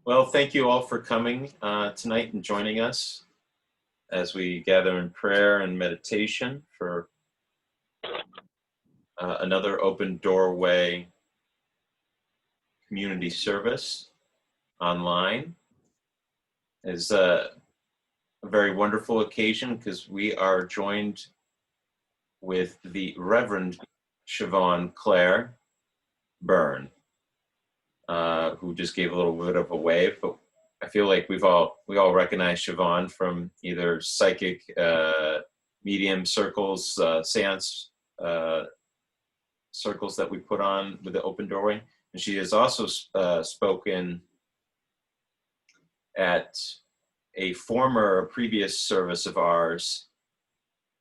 Well, thank you all for coming tonight and joining us as we gather in prayer and meditation for another Open Doorway community service online. It's a very wonderful occasion because we are joined with the Reverend Siobhan Claire Byrne, who just gave a little bit of a wave, but I feel like we all recognize Siobhan from either psychic medium circles, seance circles that we put on with the Open Doorway. And she has also spoken at a previous service of ours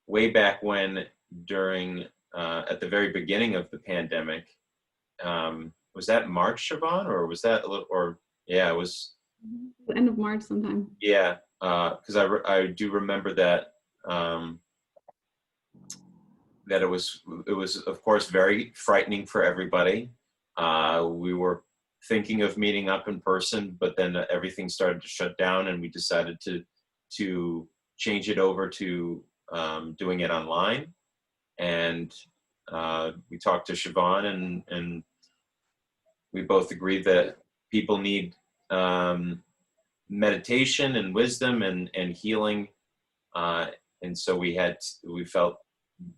way back when, during at the very beginning of the pandemic. Was that March, Siobhan, or was that a little, or yeah, it was the end of March sometime. Yeah, because I do remember that that it was of course very frightening for everybody. We were thinking of meeting up in person, but then everything started to shut down, and we decided to change it over to doing it online. And we talked to Siobhan, and we both agreed that people need meditation and wisdom and healing, and so we felt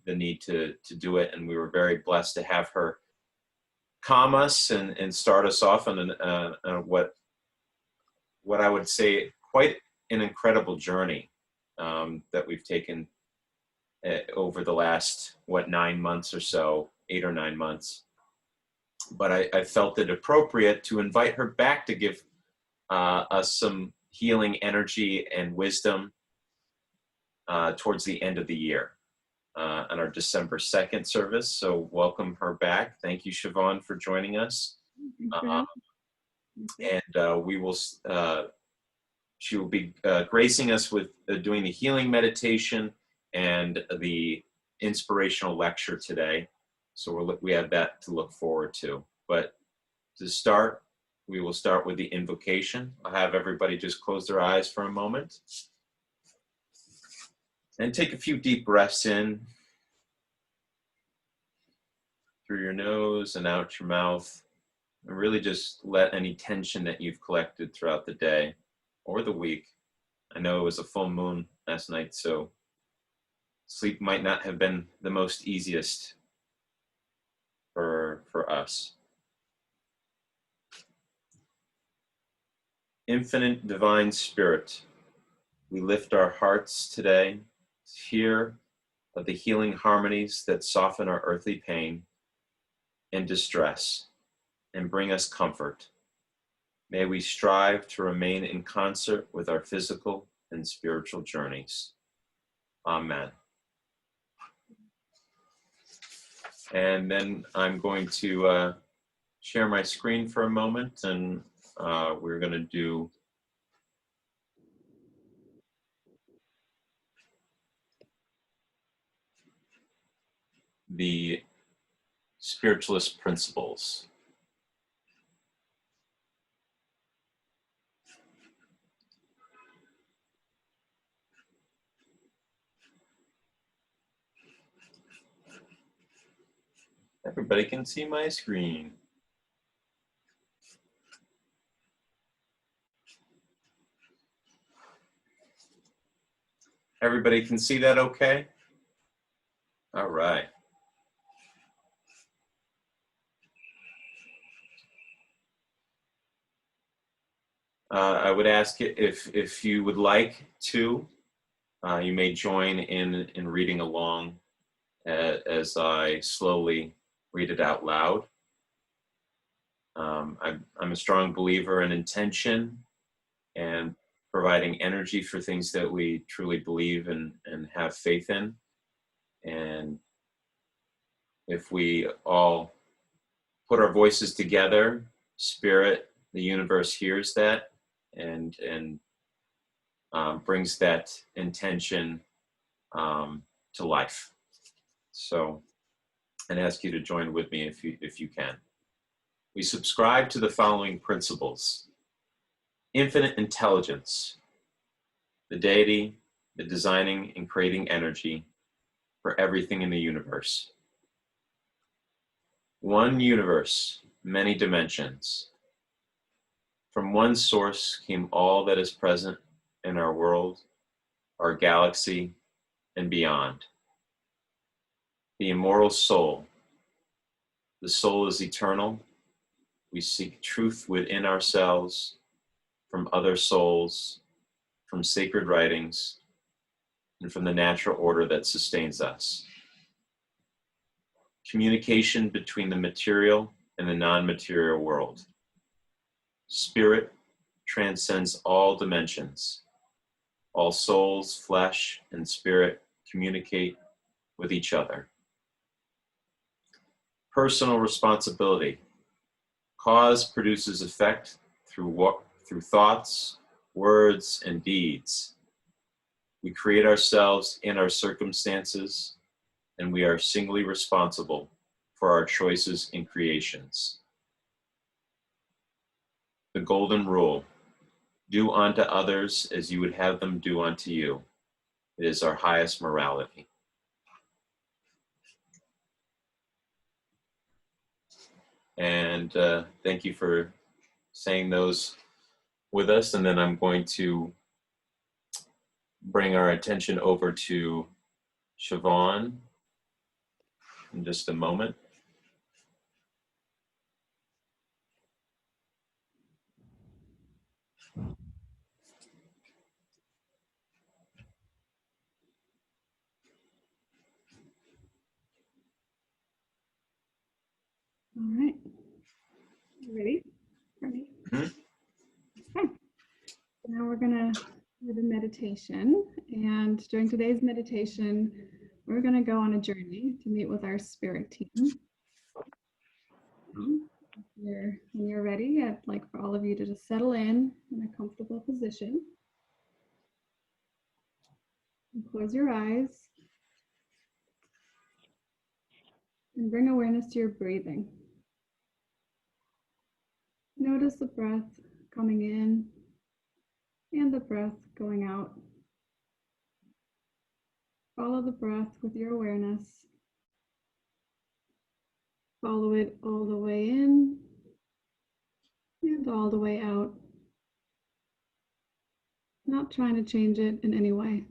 the need to do it, and we were very blessed to have her calm us and start us off on what I would say quite an incredible journey that we've taken over the last 9 months or so, 8 or 9 months. But I felt it appropriate to invite her back to give us some healing energy and wisdom towards the end of the year on our December 2nd service. So welcome her back. Thank you, Siobhan, for joining us. We will. She will be gracing us with doing the healing meditation and the inspirational lecture today. So we have that to look forward to. But to start, we will start with the invocation. I'll have everybody just close their eyes for a moment and take a few deep breaths in through your nose and out your mouth, and really just let any tension that you've collected throughout the day or the week. I know it was a full moon last night, so sleep might not have been the most easiest for us. Infinite Divine Spirit, we lift our hearts today to hear of the healing harmonies that soften our earthly pain and distress and bring us comfort. May we strive to remain in concert with our physical and spiritual journeys. Amen. And then I'm going to share my screen for a moment, and we're going to do the spiritualist principles. Everybody can see my screen. Everybody can see that okay? All right. I would ask if you would like to, you may join in reading along as I slowly read it out loud. I'm a strong believer in intention and providing energy for things that we truly believe and have faith in. And if we all put our voices together, Spirit, the universe hears that and brings that intention to life. So, and ask you to join with me if you can. We subscribe to the following principles. infinite intelligence, the deity, the designing and creating energy for everything in the universe. One universe, many dimensions. From one source came all that is present in our world, our galaxy, and beyond. The immortal soul. The soul is eternal. We seek truth within ourselves, from other souls, from sacred writings, and from the natural order that sustains us. Communication between the material and the non-material world. Spirit transcends all dimensions. All souls, flesh, and spirit communicate with each other. Personal responsibility. Cause produces effect through thoughts, words, and deeds. We create ourselves in our circumstances, and we are singly responsible for our choices and creations. The golden rule: do unto others as you would have them do unto you. It is our highest morality. And thank you for saying those with us. And then I'm going to bring our attention over to Siobhan in just a moment. All right. You ready? Ready? Mhm. Okay. Now we're going to do the meditation. And during today's meditation, we're going to go on a journey to meet with our spirit team. When you're ready, I'd like for all of you to just settle in a comfortable position. And close your eyes. And bring awareness to your breathing. Notice the breath coming in and the breath going out. Follow the breath with your awareness. Follow it all the way in and all the way out. Not trying to change it in any way.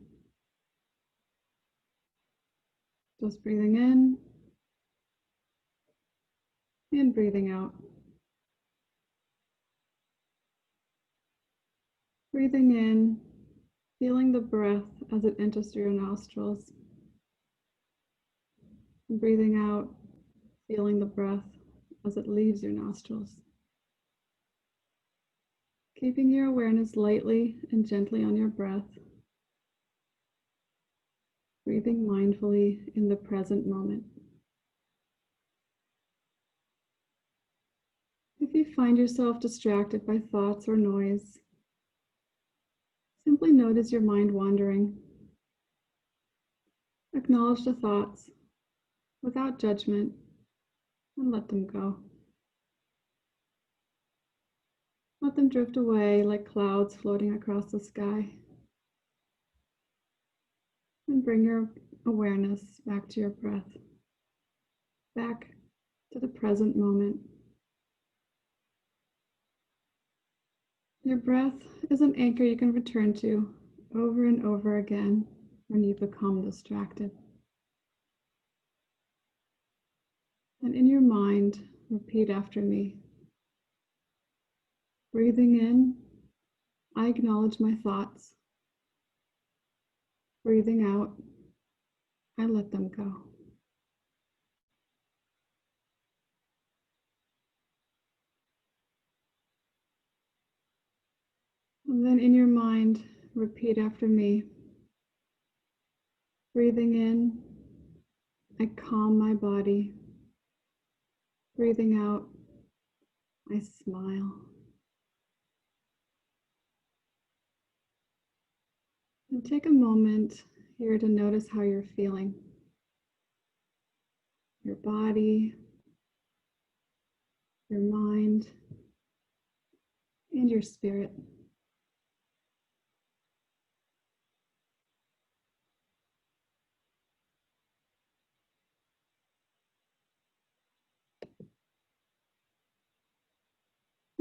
Just breathing in and breathing out. Breathing in, feeling the breath as it enters through your nostrils. And breathing out, feeling the breath as it leaves your nostrils. Keeping your awareness lightly and gently on your breath. Breathing mindfully in the present moment. If you find yourself distracted by thoughts or noise, simply notice your mind wandering. Acknowledge the thoughts without judgment and let them go. Let them drift away like clouds floating across the sky. And bring your awareness back to your breath, back to the present moment. Your breath is an anchor you can return to over and over again when you become distracted. And in your mind, repeat after me. Breathing in, I acknowledge my thoughts. Breathing out, I let them go. And then in your mind, repeat after me. Breathing in, I calm my body. Breathing out, I smile. And take a moment here to notice how you're feeling. Your body, your mind, and your spirit.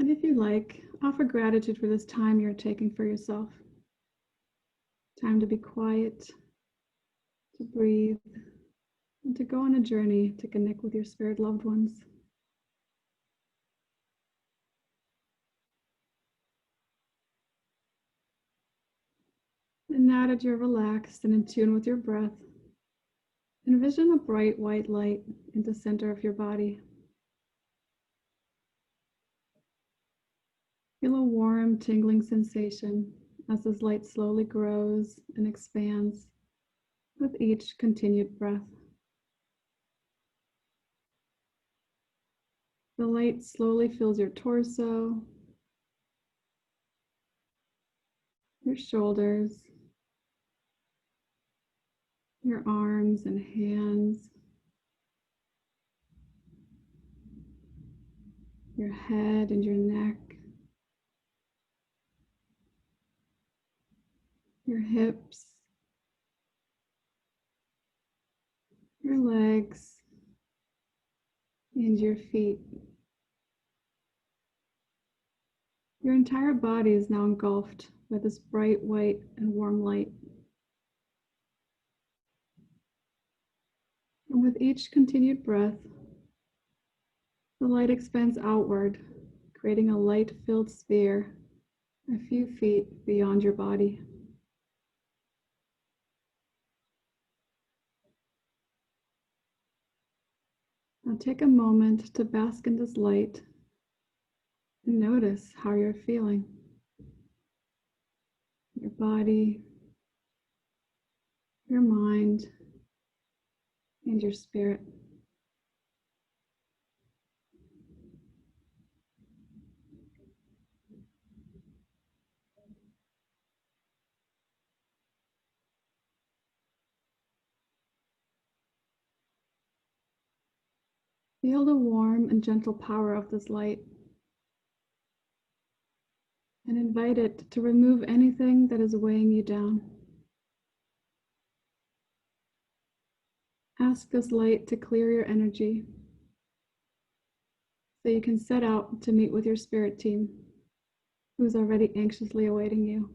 And if you like, offer gratitude for this time you're taking for yourself. Time to be quiet, to breathe, and to go on a journey to connect with your spirit loved ones. And now that you're relaxed and in tune with your breath, envision a bright white light in the center of your body. Feel a warm, tingling sensation as this light slowly grows and expands with each continued breath. The light slowly fills your torso, your shoulders, your arms and hands, your head and your neck, your hips, your legs, and your feet. Your entire body is now engulfed by this bright white and warm light. And with each continued breath, the light expands outward, creating a light-filled sphere a few feet beyond your body. Now take a moment to bask in this light and notice how you're feeling. Your body, your mind, and your spirit. Feel the warm and gentle power of this light and invite it to remove anything that is weighing you down. Ask this light to clear your energy so you can set out to meet with your spirit team, who's already anxiously awaiting you.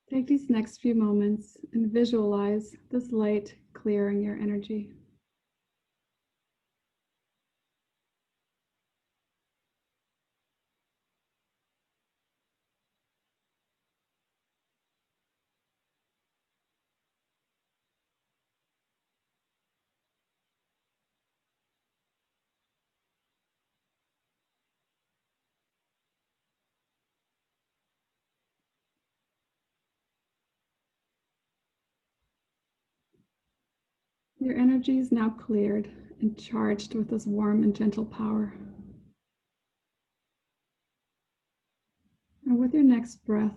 Take these next few moments and visualize this light clearing your energy. Your energy is now cleared and charged with this warm and gentle power. And with your next breath,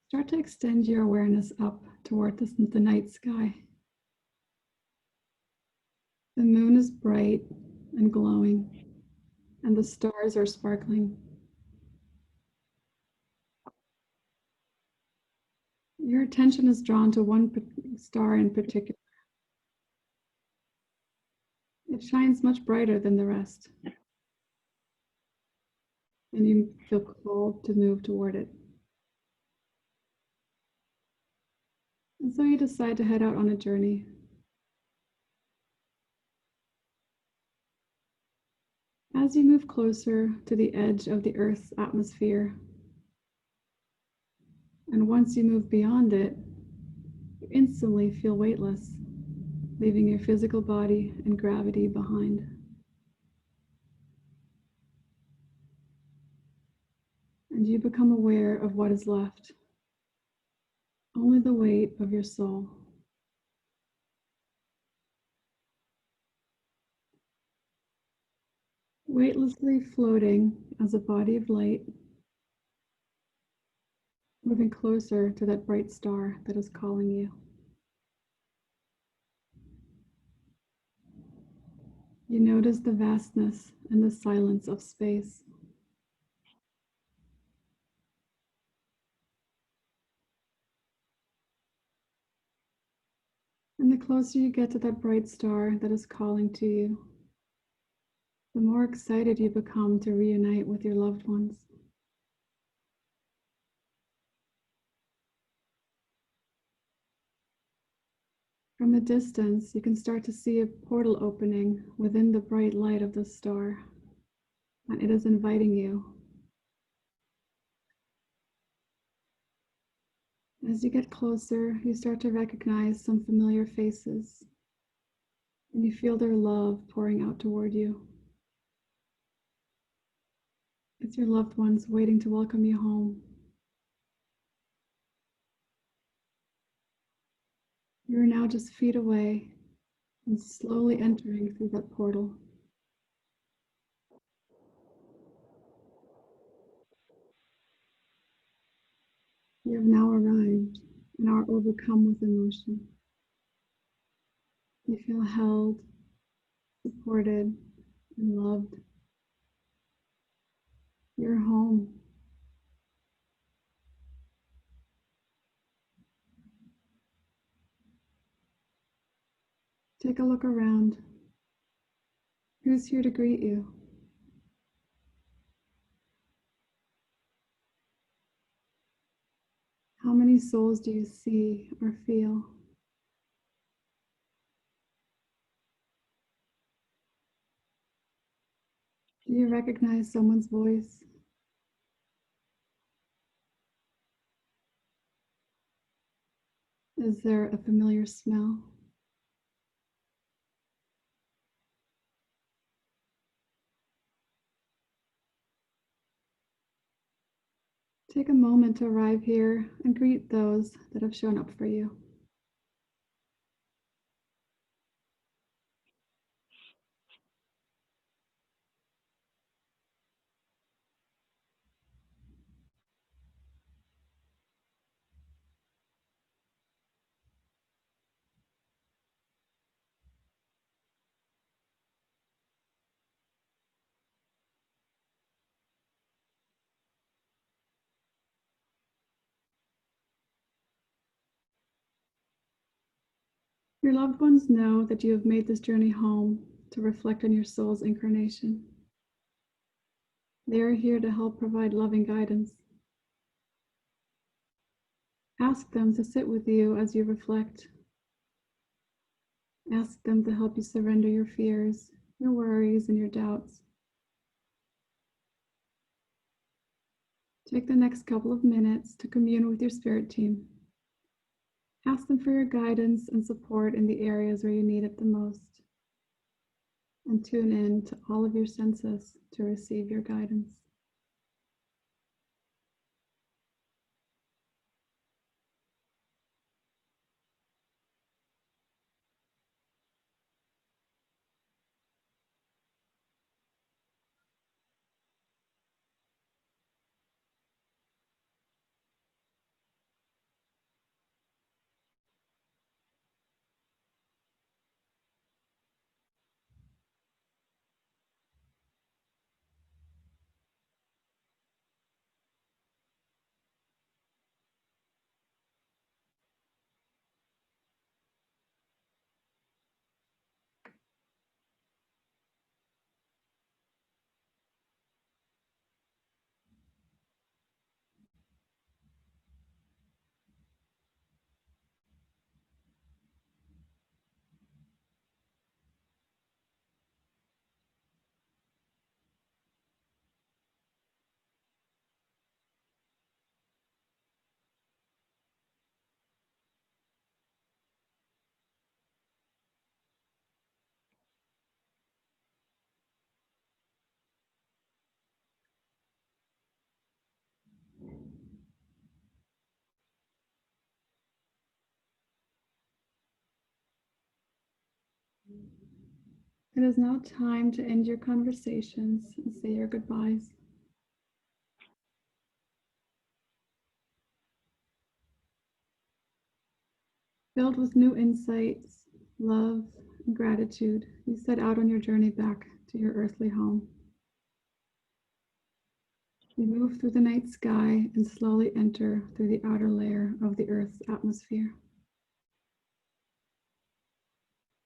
start to extend your awareness up toward the night sky. The moon is bright and glowing, and the stars are sparkling. Your attention is drawn to one star in particular. It shines much brighter than the rest, and you feel called to move toward it. And so you decide to head out on a journey. As you move closer to the edge of the Earth's atmosphere, and once you move beyond it, you instantly feel weightless, leaving your physical body and gravity behind. And you become aware of what is left, only the weight of your soul. Weightlessly floating as a body of light, moving closer to that bright star that is calling you. You notice the vastness and the silence of space. And the closer you get to that bright star that is calling to you, the more excited you become to reunite with your loved ones. From a distance, you can start to see a portal opening within the bright light of the star, and it is inviting you. As you get closer, you start to recognize some familiar faces, and you feel their love pouring out toward you. It's your loved ones waiting to welcome you home. You are now just feet away and slowly entering through that portal. You have now arrived and are overcome with emotion. You feel held, supported, and loved. You're home. Take a look around. Who's here to greet you? How many souls do you see or feel? Do you recognize someone's voice? Is there a familiar smell? Take a moment to arrive here and greet those that have shown up for you. Your loved ones know that you have made this journey home to reflect on your soul's incarnation. They are here to help provide loving guidance. Ask them to sit with you as you reflect. Ask them to help you surrender your fears, your worries, and your doubts. Take the next couple of minutes to commune with your spirit team. Ask them for your guidance and support in the areas where you need it the most. And tune in to all of your senses to receive your guidance. It is now time to end your conversations and say your goodbyes. Filled with new insights, love, and gratitude, you set out on your journey back to your earthly home. You move through the night sky and slowly enter through the outer layer of the Earth's atmosphere.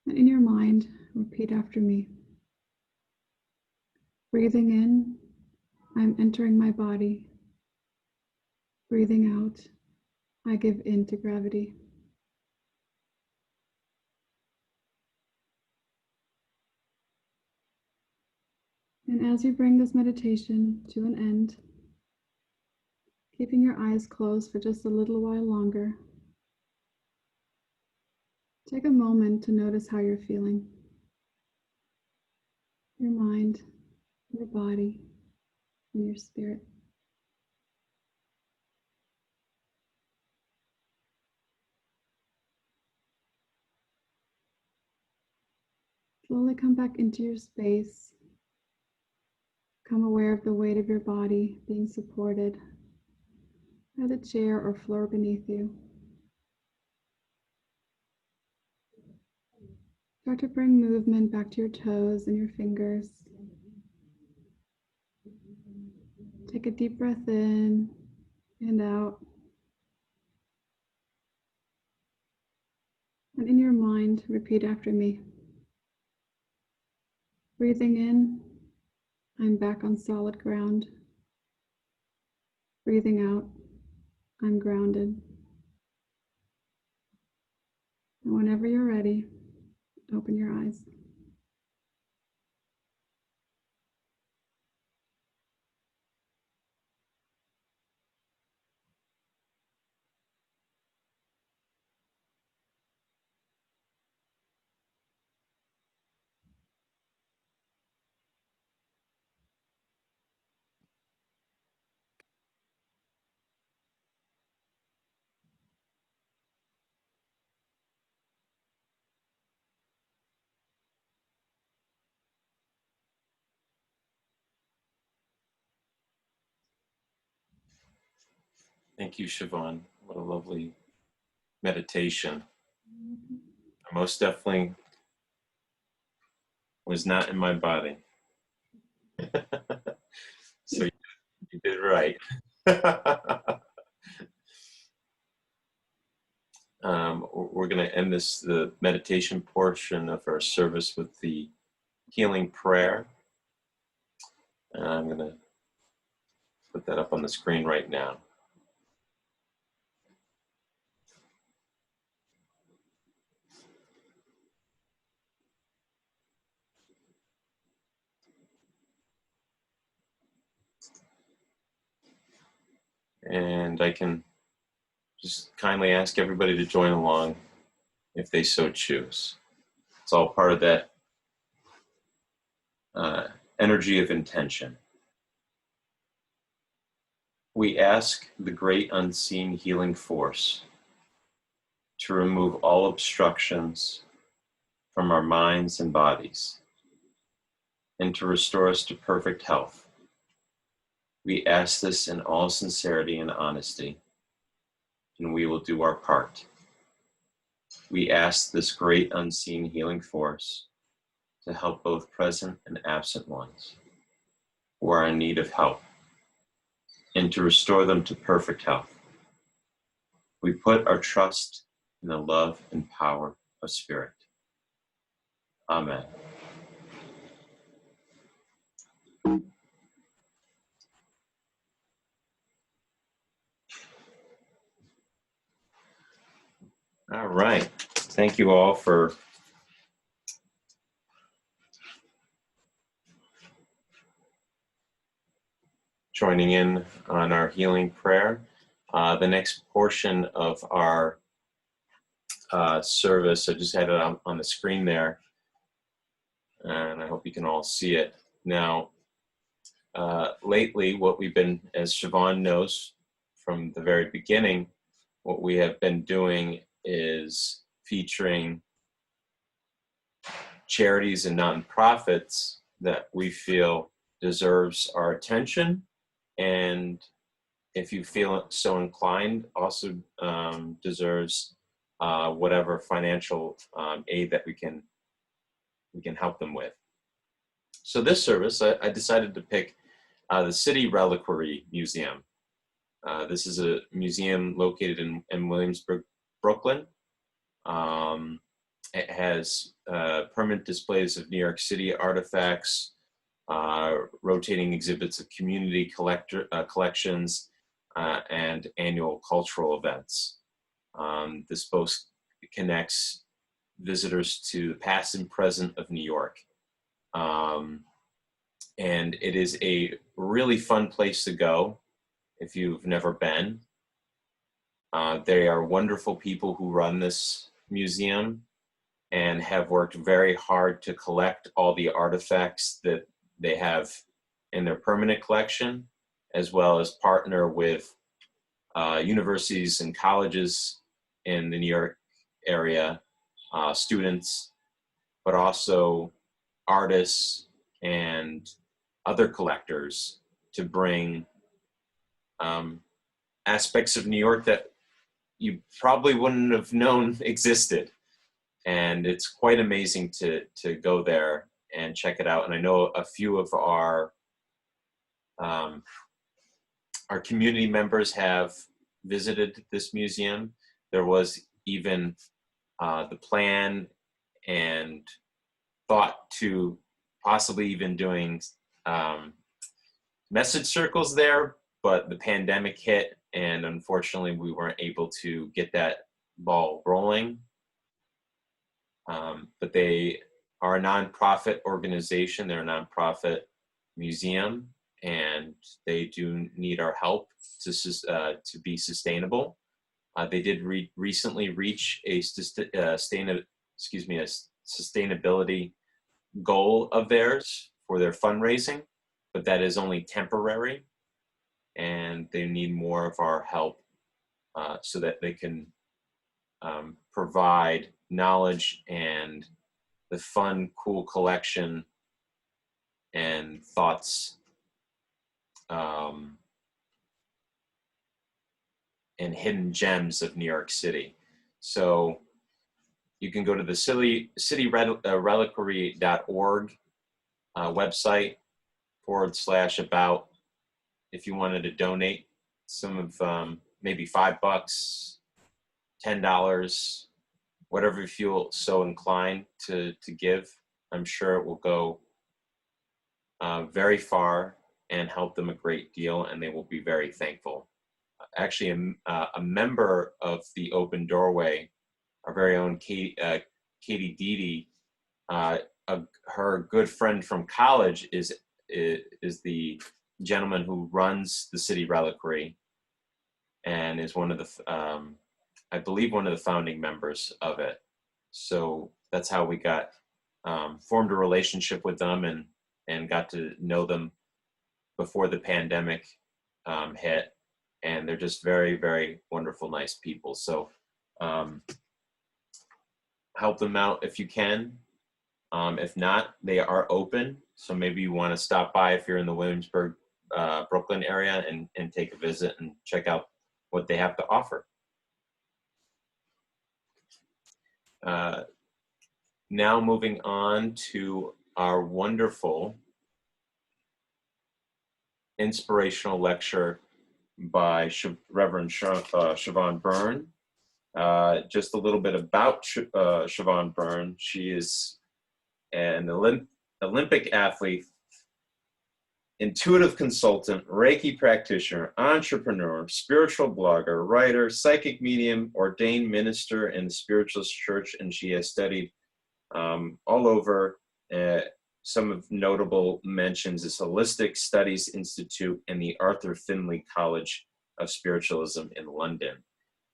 And in your mind, repeat after me. Breathing in, I'm entering my body. Breathing out, I give in to gravity. And as you bring this meditation to an end, keeping your eyes closed for just a little while longer, take a moment to notice how you're feeling. Your mind, your body, and your spirit. Slowly come back into your space. Become aware of the weight of your body being supported by the chair or floor beneath you. Start to bring movement back to your toes and your fingers. Take a deep breath in and out. And in your mind, repeat after me. Breathing in, I'm back on solid ground. Breathing out, I'm grounded. And whenever you're ready, open your eyes. Thank you, Siobhan. What a lovely meditation. I most definitely was not in my body. So you did right. We're going to end the meditation portion of our service with the healing prayer. And I'm going to put that up on the screen right now. And I can just kindly ask everybody to join along if they so choose. It's all part of that energy of intention. We ask the great unseen healing force to remove all obstructions from our minds and bodies and to restore us to perfect health. We ask this in all sincerity and honesty, and we will do our part. We ask this great unseen healing force to help both present and absent ones who are in need of help and to restore them to perfect health. We put our trust in the love and power of Spirit. Amen. All right. Thank you all for joining in on our healing prayer. The next portion of our service, I just had it on the screen there, and I hope you can all see it. Now, lately, what we've been, as Siobhan knows from the very beginning, what we have been doing is featuring charities and nonprofits that we feel deserves our attention, and if you feel so inclined, also deserves whatever financial aid that we can help them with. So this service, I decided to pick the City Reliquary Museum. This is a museum located in Williamsburg, Brooklyn. It has permanent displays of New York City artifacts, rotating exhibits of community collections, and annual cultural events. This both connects visitors to the past and present of New York. And it is a really fun place to go if you've never been. They are wonderful people who run this museum and have worked very hard to collect all the artifacts that they have in their permanent collection, as well as partner with universities and colleges in the New York area, students, but also artists and other collectors to bring aspects of New York that you probably wouldn't have known existed. And it's quite amazing to go there and check it out. And I know a few of our community members have visited this museum. There was even the plan and thought to possibly even doing message circles there, but the pandemic hit, and unfortunately we weren't able to get that ball rolling. But they are a nonprofit organization. They're a nonprofit museum, and they do need our help to be sustainable. They did recently reach a sustainability goal of theirs for their fundraising, but that is only temporary, and they need more of our help so that they can provide knowledge and the fun, cool collection and thoughts and hidden gems of New York City. So you can go to the cityreliquary.org website /about if you wanted to donate some of maybe $5, $10, whatever you feel so inclined to give. I'm sure it will go very far and help them a great deal, and they will be very thankful. Actually, a member of the Open Doorway, our very own Katie Deedy, her good friend from college is the gentleman who runs the City Reliquary and is one of the, I believe, one of the founding members of it. So that's how we got formed a relationship with them and got to know them before the pandemic hit. And they're just very, very wonderful, nice people. So help them out if you can. If not, they are open. So maybe you want to stop by if you're in the Williamsburg, Brooklyn area and take a visit and check out what they have to offer. Now moving on to our wonderful inspirational lecture by Reverend Siobhan Byrne. Just a little bit about Siobhan Byrne. She is an Olympic athlete, intuitive consultant, Reiki practitioner, entrepreneur, spiritual blogger, writer, psychic medium, ordained minister in the Spiritualist Church, and she has studied all over. Some of notable mentions is Holistic Studies Institute and the Arthur Findlay College of Spiritualism in London.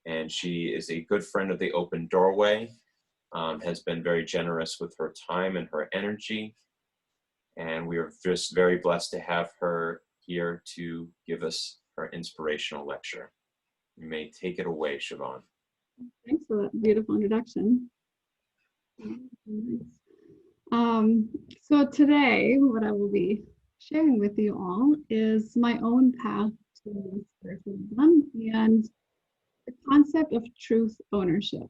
And she is a good friend of the Open Doorway, has been very generous with her time and her energy. And we are just very blessed to have her here to give us her inspirational lecture. You may take it away, Siobhan. Thanks for that beautiful introduction. So today, what I will be sharing with you all is my own path to spiritualism and the concept of truth ownership.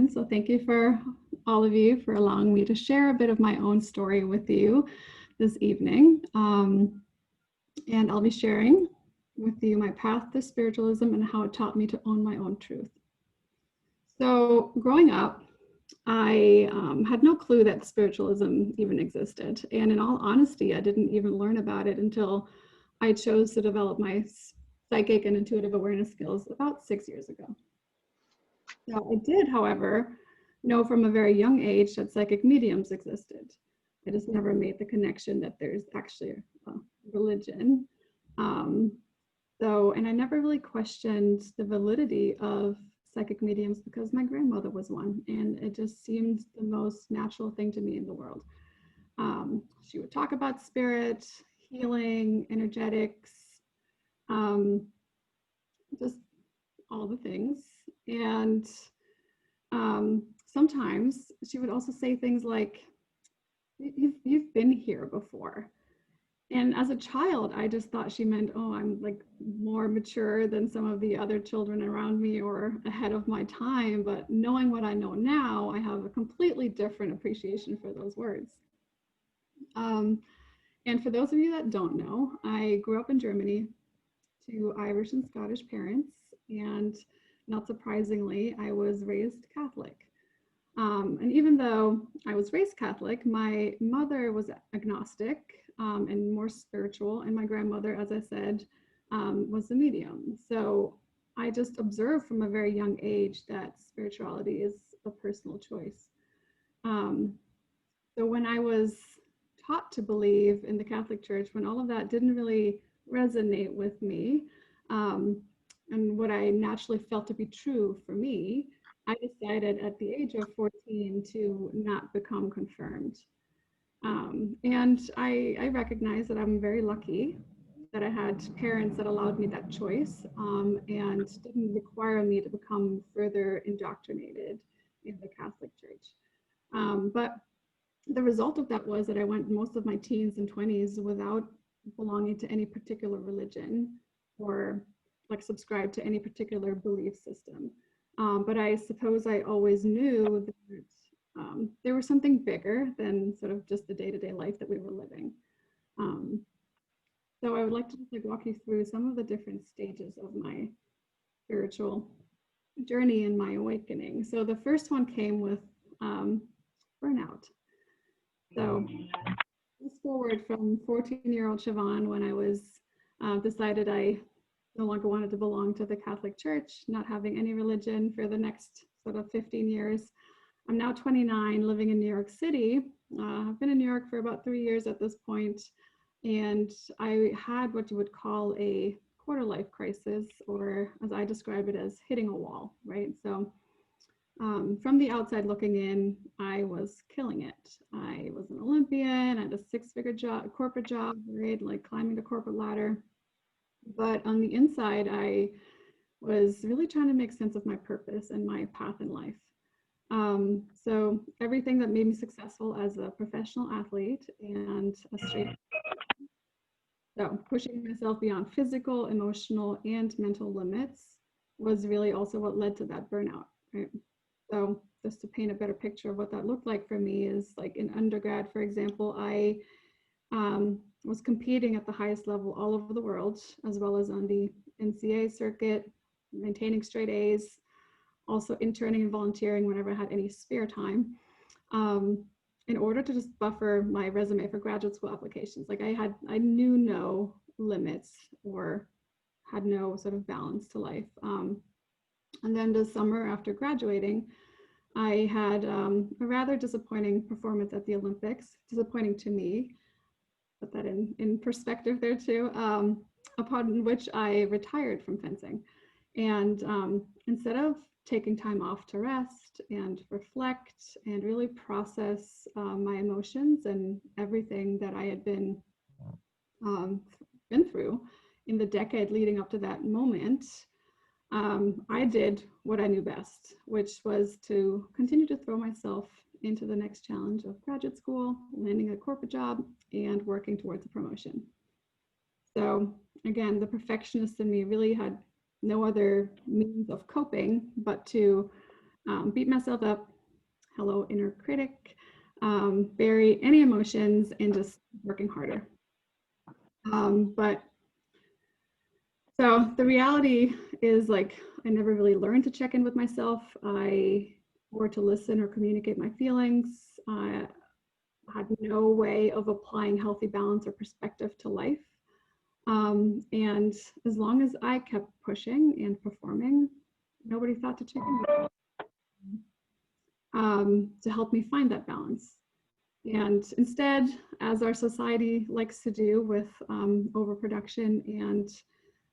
So thank you for all of you for allowing me to share a bit of my own story with you this evening. And I'll be sharing with you my path to spiritualism and how it taught me to own my own truth. So growing up, I had no clue that spiritualism even existed. And in all honesty, I didn't even learn about it until I chose to develop my psychic and intuitive awareness skills about 6 years ago. Now, I did, however, know from a very young age that psychic mediums existed. I just never made the connection that there's actually a religion. And I never really questioned the validity of psychic mediums because my grandmother was one, and it just seemed the most natural thing to me in the world. She would talk about spirit, healing, energetics, just all the things. And sometimes she would also say things like, you've been here before. And as a child, I just thought she meant, oh, I'm like more mature than some of the other children around me or ahead of my time. But knowing what I know now, I have a completely different appreciation for those words. And for those of you that don't know, I grew up in Germany to Irish and Scottish parents. And not surprisingly, I was raised Catholic. And even though I was raised Catholic, my mother was agnostic and more spiritual, and my grandmother, as I said, was a medium. So I just observed from a very young age that spirituality is a personal choice. So when I was taught to believe in the Catholic Church, when all of that didn't really resonate with me, and what I naturally felt to be true for me, I decided at the age of 14 to not become confirmed. And I recognize that I'm very lucky that I had parents that allowed me that choice and didn't require me to become further indoctrinated in the Catholic Church. But the result of that was that I went most of my teens and 20s without belonging to any particular religion or like subscribe to any particular belief system. But I suppose I always knew that there was something bigger than sort of just the day-to-day life that we were living. So I would like to just like walk you through some of the different stages of my spiritual journey and my awakening. So the first one came with burnout. So fast forward from 14-year-old Siobhan when I was decided I no longer wanted to belong to the Catholic Church, not having any religion for the next sort of 15 years. I'm now 29, living in New York City. I've been in New York for about 3 years at this point, and I had what you would call a quarter life crisis, or as I describe it, as hitting a wall, right? So from the outside looking in, I was killing it. I was an Olympian, I had a 6-figure job, corporate job, right? Like climbing the corporate ladder. But on the inside, I was really trying to make sense of my purpose and my path in life. So everything that made me successful as a professional athlete and a straight, so pushing myself beyond physical, emotional, and mental limits was really also what led to that burnout, right? So just to paint a better picture of what that looked like for me is like in undergrad, for example, I was competing at the highest level all over the world, as well as on the NCAA circuit, maintaining straight A's, also interning and volunteering whenever I had any spare time, in order to just buffer my resume for graduate school applications. Like I knew no limits or had no sort of balance to life. And then this summer after graduating, I had a rather disappointing performance at the Olympics, disappointing to me, put that in perspective there too, upon which I retired from fencing. And instead of taking time off to rest and reflect and really process my emotions and everything that I had been through in the decade leading up to that moment, I did what I knew best, which was to continue to throw myself into the next challenge of graduate school, landing a corporate job, and working towards a promotion. So again, the perfectionist in me really had no other means of coping but to beat myself up, hello inner critic, bury any emotions and just working harder. But so the reality is, like, I never really learned to check in with myself. I or to listen or communicate my feelings. I had no way of applying healthy balance or perspective to life. And as long as I kept pushing and performing, nobody thought to check in to help me find that balance. And instead, as our society likes to do with overproduction and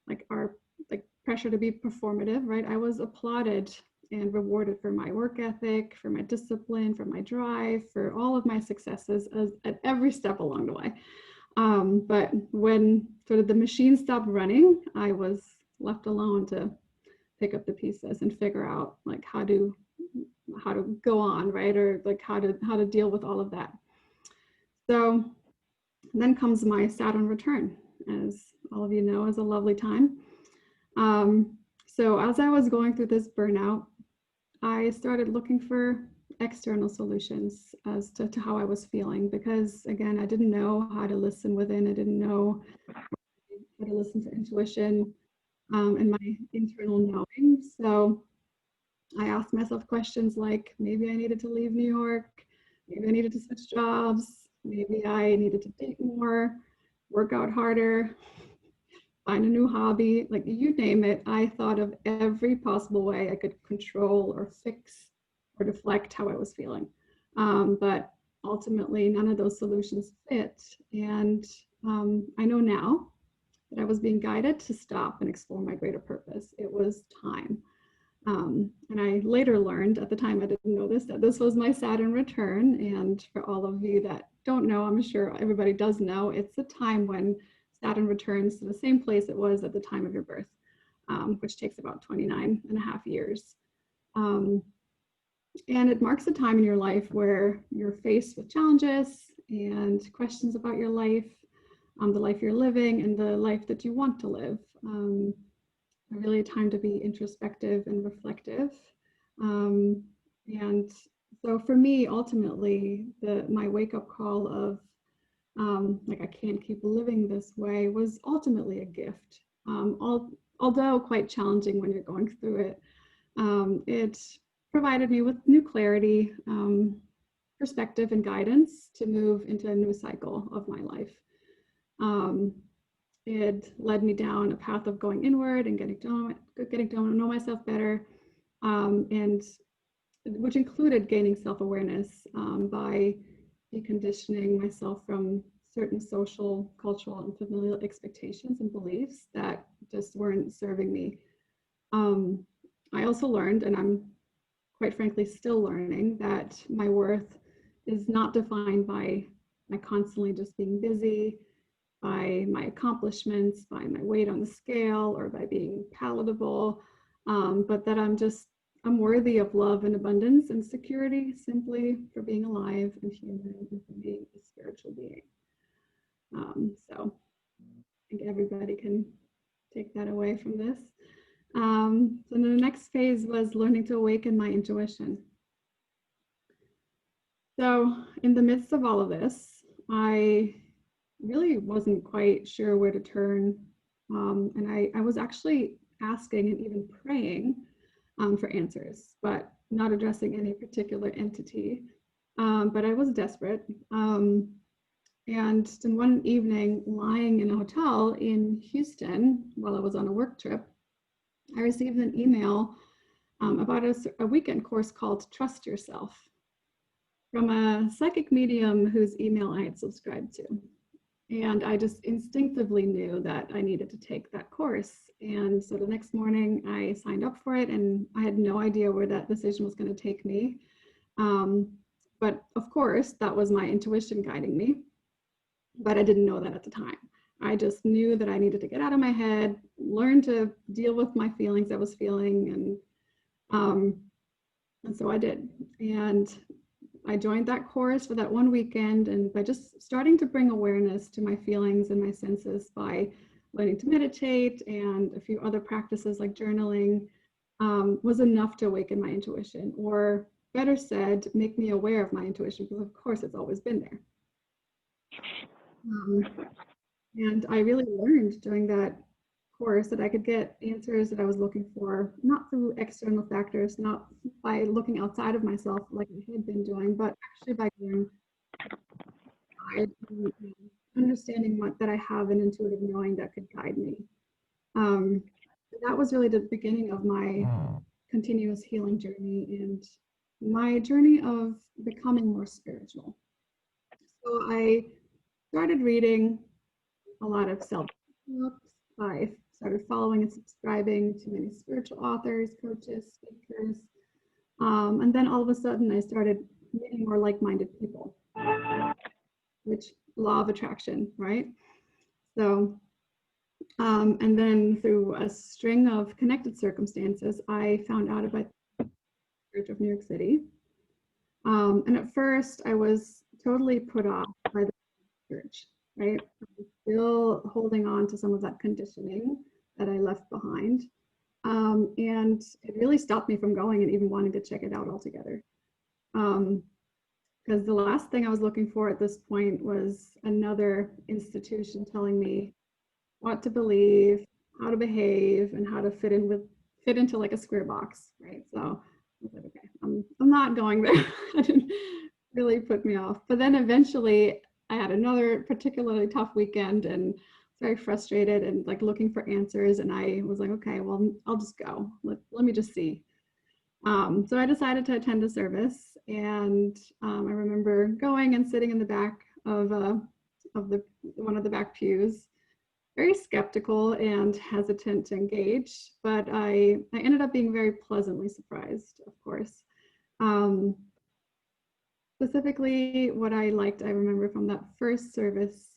like our like pressure to be performative, right? I was applauded and rewarded for my work ethic, for my discipline, for my drive, for all of my successes at every step along the way. But when sort of the machine stopped running, I was left alone to pick up the pieces and figure out like how to go on, right? Or like how to deal with all of that. So then comes my Saturn return, as all of you know, is a lovely time. So as I was going through this burnout, I started looking for external solutions as to how I was feeling, because again, I didn't know how to listen within. I didn't know how to listen to intuition and my internal knowing. So I asked myself questions like, maybe I needed to leave New York, maybe I needed to switch jobs, maybe I needed to date more, work out harder, find a new hobby, like you name it. I thought of every possible way I could control or fix or deflect how I was feeling. But ultimately, none of those solutions fit. And I know now that I was being guided to stop and explore my greater purpose. It was time. And I later learned, at the time I didn't know this, that this was my Saturn return. And for all of you that don't know, I'm sure everybody does know, it's the time when Saturn returns to the same place it was at the time of your birth, which takes about 29 and a half years. And it marks a time in your life where you're faced with challenges and questions about your life, the life you're living and the life that you want to live. Really a time to be introspective and reflective. And so for me, ultimately, my wake-up call of like, I can't keep living this way was ultimately a gift. Although quite challenging when you're going through it, it provided me with new clarity, perspective, and guidance to move into a new cycle of my life. It led me down a path of going inward and getting to know myself better, and which included gaining self-awareness by deconditioning myself from certain social, cultural, and familial expectations and beliefs that just weren't serving me. I also learned, and I'm quite frankly still learning, that my worth is not defined by my constantly just being busy, by my accomplishments, by my weight on the scale, or by being palatable, but that I'm worthy of love and abundance and security simply for being alive and human and for being a spiritual being. So I think everybody can take that away from this. So the next phase was learning to awaken my intuition. So in the midst of all of this, I really wasn't quite sure where to turn. And I was actually asking and even praying for answers, but not addressing any particular entity. But I was desperate. And then one evening, lying in a hotel in Houston while I was on a work trip, I received an email about a weekend course called Trust Yourself from a psychic medium whose email I had subscribed to. And I just instinctively knew that I needed to take that course. And so the next morning I signed up for it, and I had no idea where that decision was going to take me. But of course, that was my intuition guiding me. But I didn't know that at the time. I just knew that I needed to get out of my head, learn to deal with my feelings I was feeling. And so I did. And I joined that course for that one weekend, and by just starting to bring awareness to my feelings and my senses by learning to meditate and a few other practices like journaling was enough to awaken my intuition, or better said, make me aware of my intuition, because of course it's always been there. And I really learned during that course, that I could get answers that I was looking for, not through external factors, not by looking outside of myself like I had been doing, but actually by going inside and understanding that I have an intuitive knowing that could guide me. That was really the beginning of my continuous healing journey and my journey of becoming more spiritual. So I started reading a lot of self books. I started following and subscribing to many spiritual authors, coaches, speakers. And then all of a sudden I started meeting more like-minded people, which law of attraction, right? So, and then through a string of connected circumstances, I found out about the Church of New York City. And at first I was totally put off by the church, right? I'm still holding on to some of that conditioning that I left behind. And it really stopped me from going and even wanting to check it out altogether. Because the last thing I was looking for at this point was another institution telling me what to believe, how to behave, and how to fit into like a square box, right? So I was like, okay, I'm not going there. It didn't really put me off. But then eventually I had another particularly tough weekend and was very frustrated and like looking for answers. And I was like, okay, well, I'll just go. Let me just see. So I decided to attend a service, and I remember going and sitting in the back of one of the back pews, very skeptical and hesitant to engage, but I ended up being very pleasantly surprised, of course. Specifically, what I liked, I remember from that first service,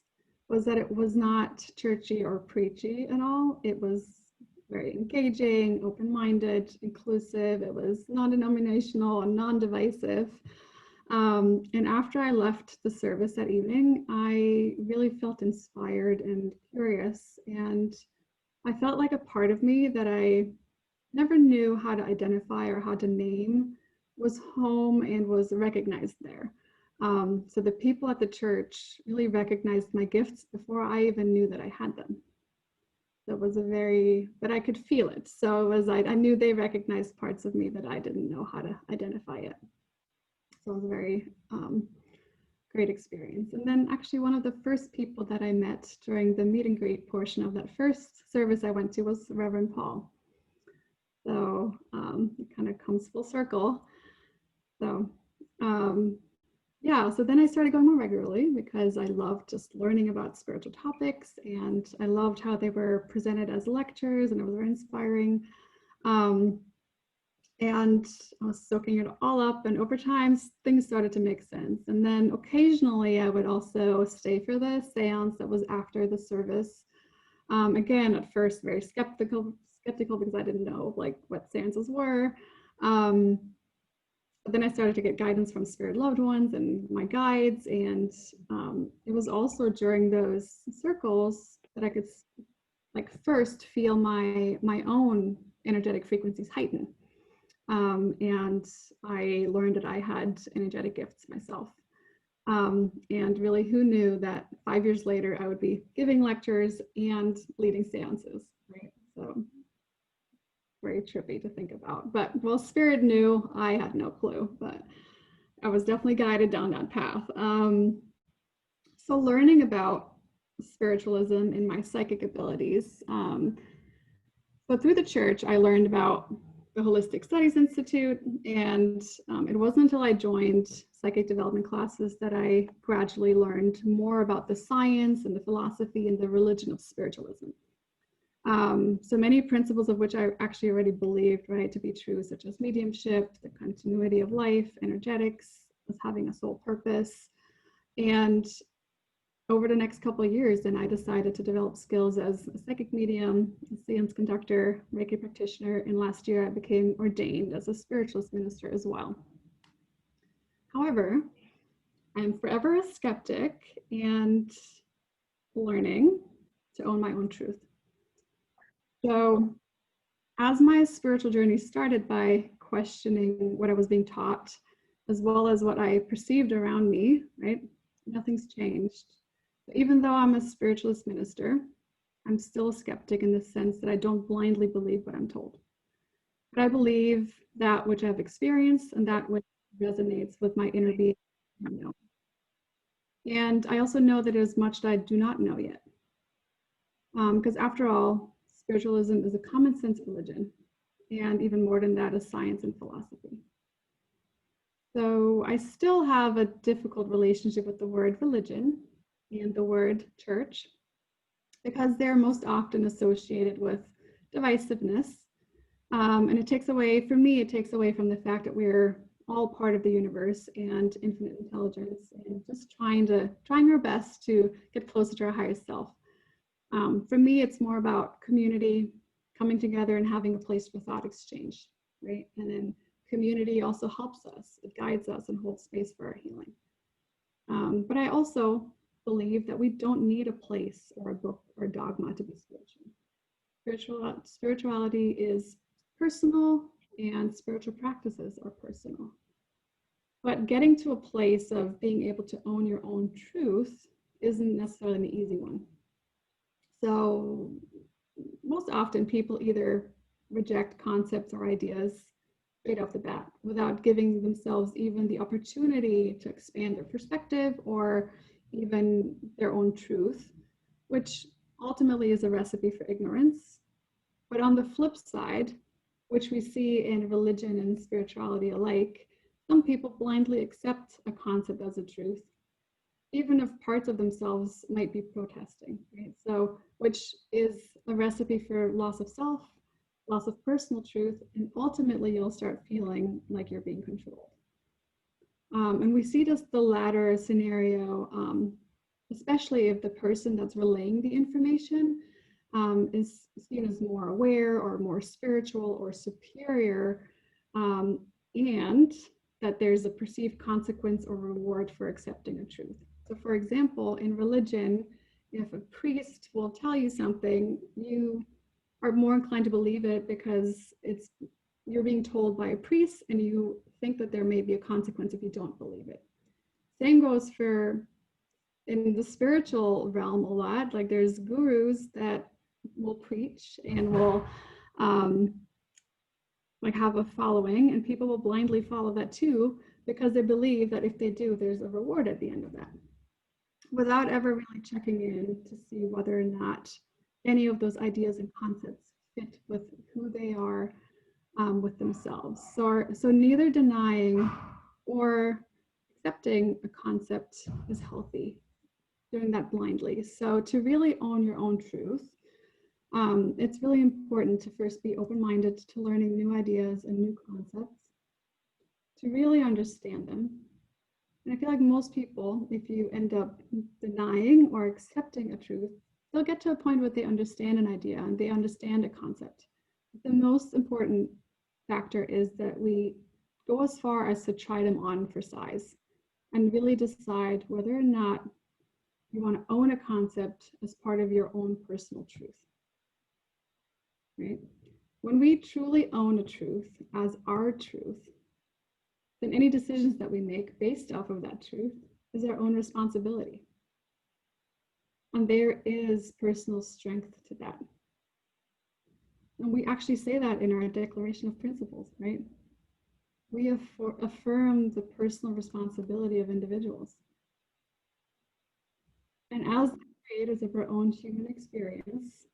was that it was not churchy or preachy at all. It was very engaging, open-minded, inclusive. It was non-denominational and non-divisive. And after I left the service that evening, I really felt inspired and curious. And I felt like a part of me that I never knew how to identify or how to name was home and was recognized there. So the people at the church really recognized my gifts before I even knew that I had them. That was but I could feel it. So it was, I knew they recognized parts of me that I didn't know how to identify it. So it was a very great experience. And then actually one of the first people that I met during the meet and greet portion of that first service I went to was Reverend Paul. So it kind of comes full circle. So yeah, so then I started going more regularly because I loved just learning about spiritual topics, and I loved how they were presented as lectures, and it was very inspiring. And I was soaking it all up, and over time things started to make sense. And then occasionally I would also stay for the seance that was after the service. Again, at first very skeptical because I didn't know like what seances were. But then I started to get guidance from spirit loved ones and my guides. And it was also during those circles that I could like first feel my own energetic frequencies heighten. And I learned that I had energetic gifts myself. And really, who knew that 5 years later I would be giving lectures and leading seances, right? So very trippy to think about. But well, spirit knew, I had no clue, but I was definitely guided down that path. So learning about spiritualism and my psychic abilities. So through the church, I learned about the Holistic Studies Institute, and it wasn't until I joined psychic development classes that I gradually learned more about the science and the philosophy and the religion of spiritualism. So many principles of which I actually already believed, right, to be true, such as mediumship, the continuity of life, energetics, as having a soul purpose. And over the next couple of years, then I decided to develop skills as a psychic medium, a seance conductor, Reiki practitioner, and last year I became ordained as a spiritualist minister as well. However, I'm forever a skeptic and learning to own my own truth. So as my spiritual journey started by questioning what I was being taught, as well as what I perceived around me, right? Nothing's changed. Even though I'm a spiritualist minister, I'm still a skeptic in the sense that I don't blindly believe what I'm told. But I believe that which I've experienced and that which resonates with my inner being. And I also know that there's much that I do not know yet. Because after all, spiritualism is a common sense religion, and even more than that, a science and philosophy. So I still have a difficult relationship with the word religion and the word church, because they're most often associated with divisiveness. And it takes away, for me, it takes away from the fact that we're all part of the universe and infinite intelligence, and just trying our best to get closer to our highest self. For me, it's more about community, coming together and having a place for thought exchange, right? And then community also helps us, it guides us and holds space for our healing. But I also believe that we don't need a place or a book or a dogma to be spiritual. Spirituality is personal, and spiritual practices are personal. But getting to a place of being able to own your own truth isn't necessarily an easy one. So most often people either reject concepts or ideas straight off the bat without giving themselves even the opportunity to expand their perspective or even their own truth, which ultimately is a recipe for ignorance. But on the flip side, which we see in religion and spirituality alike, some people blindly accept a concept as a truth, even if parts of themselves might be protesting, right? So, which is a recipe for loss of self, loss of personal truth, and ultimately you'll start feeling like you're being controlled. And we see just the latter scenario, especially if the person that's relaying the information is seen as more aware or more spiritual or superior, and that there's a perceived consequence or reward for accepting a truth. So for example, in religion, if a priest will tell you something, you are more inclined to believe it because you're being told by a priest and you think that there may be a consequence if you don't believe it. Same goes for in the spiritual realm a lot. Like there's gurus that will preach and will like have a following, and people will blindly follow that too because they believe that if they do, there's a reward at the end of that, without ever really checking in to see whether or not any of those ideas and concepts fit with who they are with themselves. So neither denying or accepting a concept is healthy, doing that blindly. So to really own your own truth, it's really important to first be open-minded to learning new ideas and new concepts, to really understand them. And I feel like most people, if you end up denying or accepting a truth, they'll get to a point where they understand an idea and they understand a concept. The most important factor is that we go as far as to try them on for size and really decide whether or not you want to own a concept as part of your own personal truth. Right? When we truly own a truth as our truth, then any decisions that we make based off of that truth is our own responsibility. And there is personal strength to that. And we actually say that in our Declaration of Principles, right? We affirm the personal responsibility of individuals. And as the creators of our own human experience,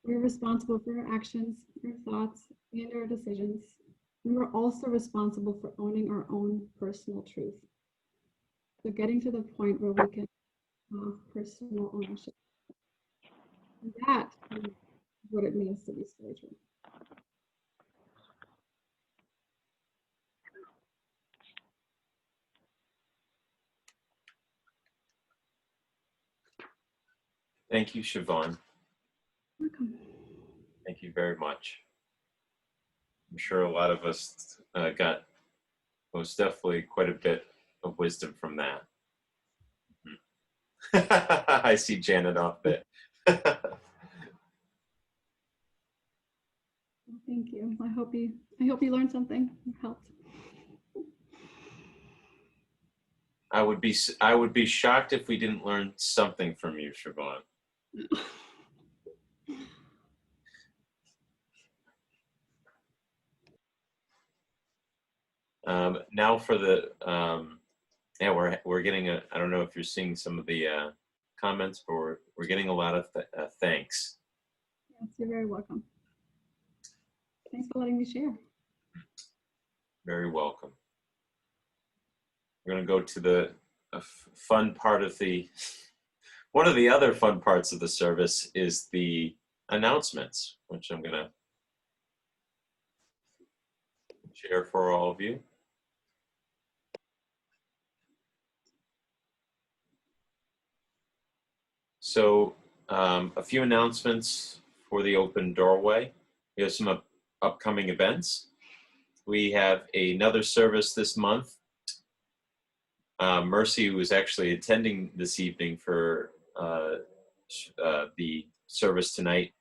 we're responsible for our actions, our thoughts, and our decisions. And we're also responsible for owning our own personal truth. So getting to the point where we can have personal ownership. And that is what it means to be spiritual. Thank you, Siobhan. Welcome. Thank you very much. I'm sure a lot of us got most definitely quite a bit of wisdom from that. I see Janet off there. Thank you. I hope you learned something. It helped. I would be shocked if we didn't learn something from you, Siobhan. Now for the yeah, we're getting a. I don't know if you're seeing some of the comments, but we're getting a lot of thanks. Yes, you're very welcome. Thanks for letting me share. Very welcome. We're going to go to the fun part of the. One of the other fun parts of the service is the announcements, which I'm going to share for all of you. So a few announcements for the open doorway. We have some upcoming events. We have another service this month. Mercy, who is actually attending this evening for the service tonight.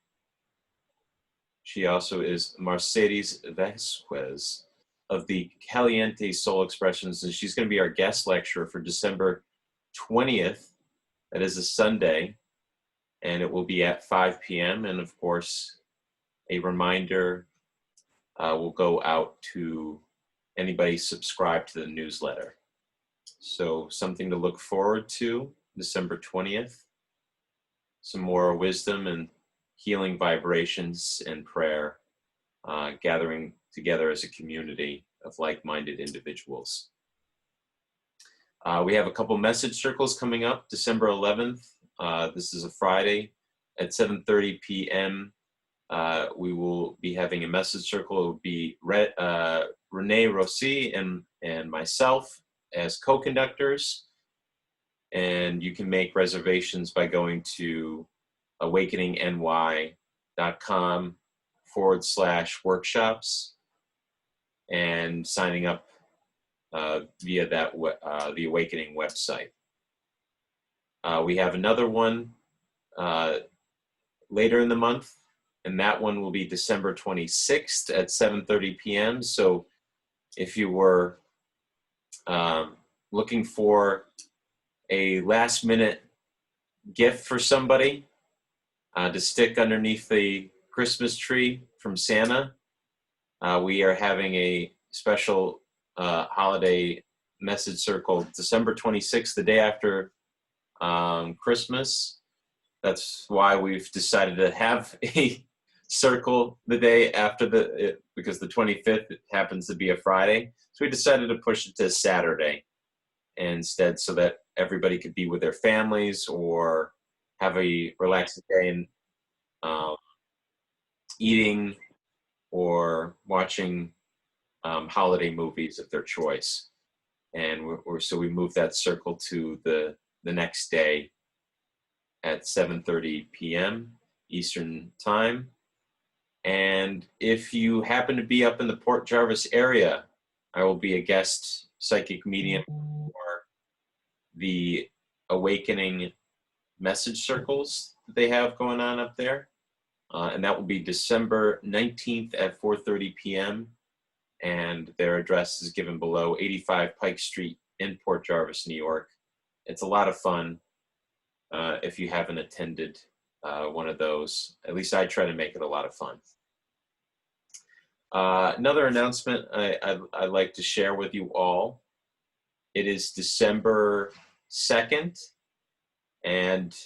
She also is Mercedes Vasquez of the Caliente Soul Expressions, and she's going to be our guest lecturer for December 20th. That is a Sunday, and it will be at 5 p.m. And of course, a reminder will go out to anybody subscribed to the newsletter. So something to look forward to, December 20th. Some more wisdom and healing vibrations and prayer, gathering together as a community of like-minded individuals. We have a couple message circles coming up, December 11th. This is a Friday at 7:30 p.m. We will be having a message circle. It will be Renee Rossi and myself as co-conductors. And you can make reservations by going to awakeningny.com/workshops and signing up via that the Awakening website. We have another one later in the month, and that one will be December 26th at 7:30 p.m. So if you were looking for a last-minute gift for somebody to stick underneath the Christmas tree from Santa, we are having a special holiday message circle December 26th, the day after Christmas. That's why we've decided to have a circle the day after because the 25th happens to be a Friday. So we decided to push it to Saturday instead, so that everybody could be with their families or have a relaxing day and eating or watching holiday movies of their choice. And so we moved that circle to the next day at 7:30 p.m. Eastern Time. And if you happen to be up in the Port Jarvis area, I will be a guest psychic medium for the Awakening message circles that they have going on up there. And that will be December 19th at 4:30 p.m. And their address is given below, 85 Pike Street in Port Jarvis, New York. It's a lot of fun if you haven't attended one of those. At least I try to make it a lot of fun. Another announcement I'd like to share with you all. It is December 2nd, and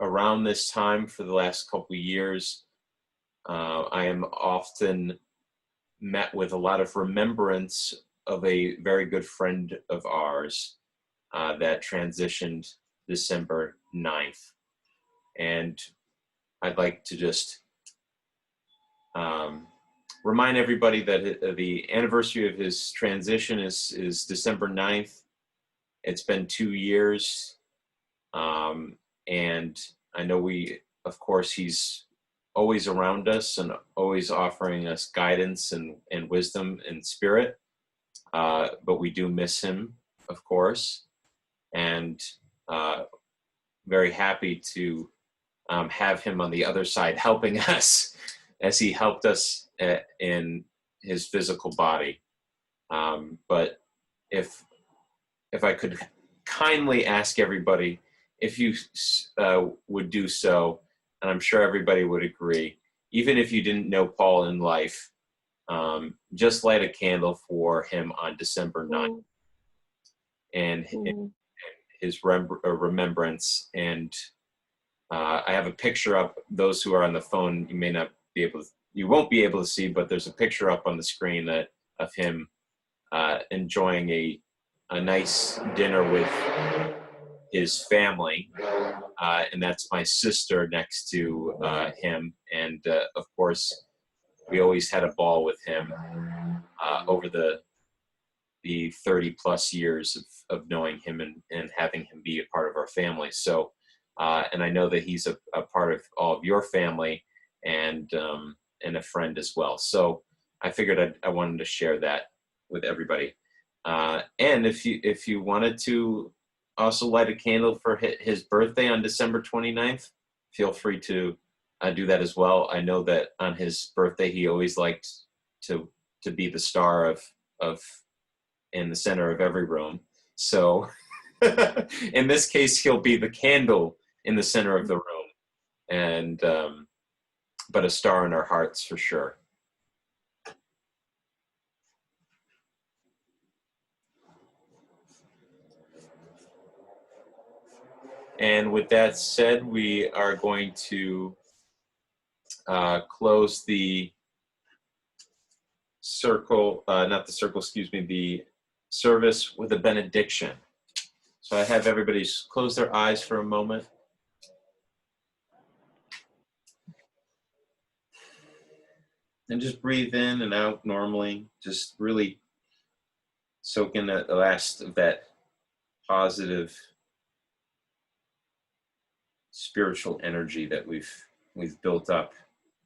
around this time for the last couple of years, I am often met with a lot of remembrance of a very good friend of ours that transitioned December 9th. And I'd like to just remind everybody that the anniversary of his transition is December 9th. It's been 2 years. And I know of course, he's always around us and always offering us guidance and wisdom and spirit. But we do miss him, of course. And very happy to have him on the other side helping us as he helped us in his physical body. But if I could kindly ask everybody, if you would do so, and I'm sure everybody would agree, even if you didn't know Paul in life, just light a candle for him on December 9th and his remembrance. And I have a picture up. Those who are on the phone, you won't be able to see, but there's a picture up on the screen of him enjoying a nice dinner with his family, and that's my sister next to him. And of course, we always had a ball with him over the 30 plus years of knowing him and having him be a part of our family. So, and I know that he's a part of all of your family and a friend as well. So I figured I wanted to share that with everybody. And if you wanted to also light a candle for his birthday on December 29th, feel free to do that as well. I know that on his birthday, he always liked to be the star of in the center of every room. So in this case, he'll be the candle in the center of the room, and but a star in our hearts for sure. And with that said, we are going to close the circle, not the circle, excuse me, the service with a benediction. So I have everybody close their eyes for a moment. And just breathe in and out normally. Just really soak in the last of that positive spiritual energy that we've built up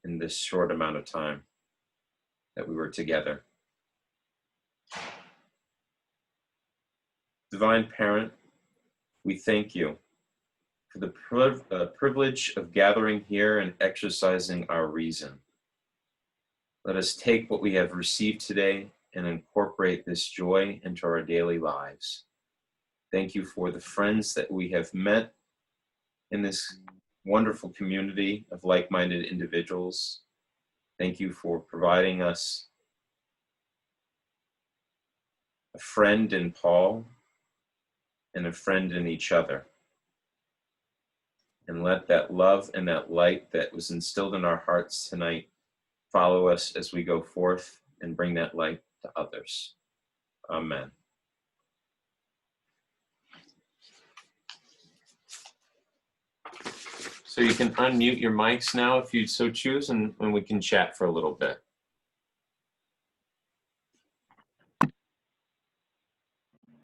in this short amount of time that we were together. Divine Parent, we thank you for the privilege of gathering here and exercising our reason. Let us take what we have received today and incorporate this joy into our daily lives. Thank you for the friends that we have met in this wonderful community of like-minded individuals. Thank you for providing us a friend in Paul and a friend in each other. And let that love and that light that was instilled in our hearts tonight follow us as we go forth and bring that light to others. Amen. So you can unmute your mics now if you so choose, and we can chat for a little bit.